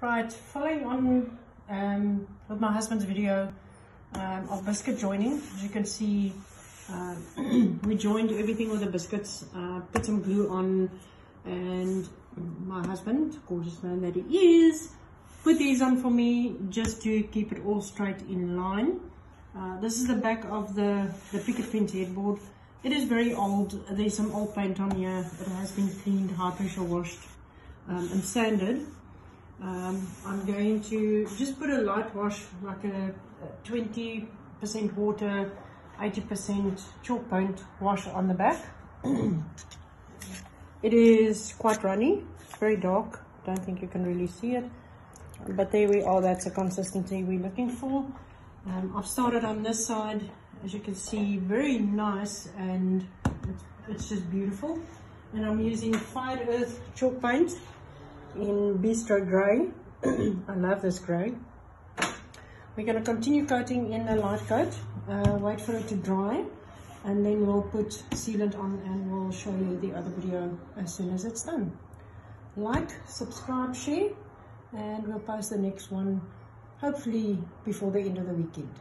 Right, following on with my husband's video of biscuit joining. As you can see, we joined everything with the biscuits, put some glue on, and my husband, gorgeous man that he is, put these on for me just to keep it all straight in line. This is the back of the picket fence headboard. It is very old. There's some old paint on here. It has been cleaned, high pressure washed, and sanded. I'm going to just put a light wash, like a 20% water, 80% chalk paint wash on the back. It is quite runny, it's very dark, don't think you can really see it, but there we are. That's the consistency we're looking for. I've started on this side, as you can see, very nice, and it's just beautiful. And I'm using Fired Earth chalk paint in Bistro Grey. I love this grey. We're going to continue coating in a light coat, wait for it to dry, and then we'll put sealant on and we'll show you the other video as soon as it's done. Like, subscribe, share, and we'll post the next one hopefully before the end of the weekend.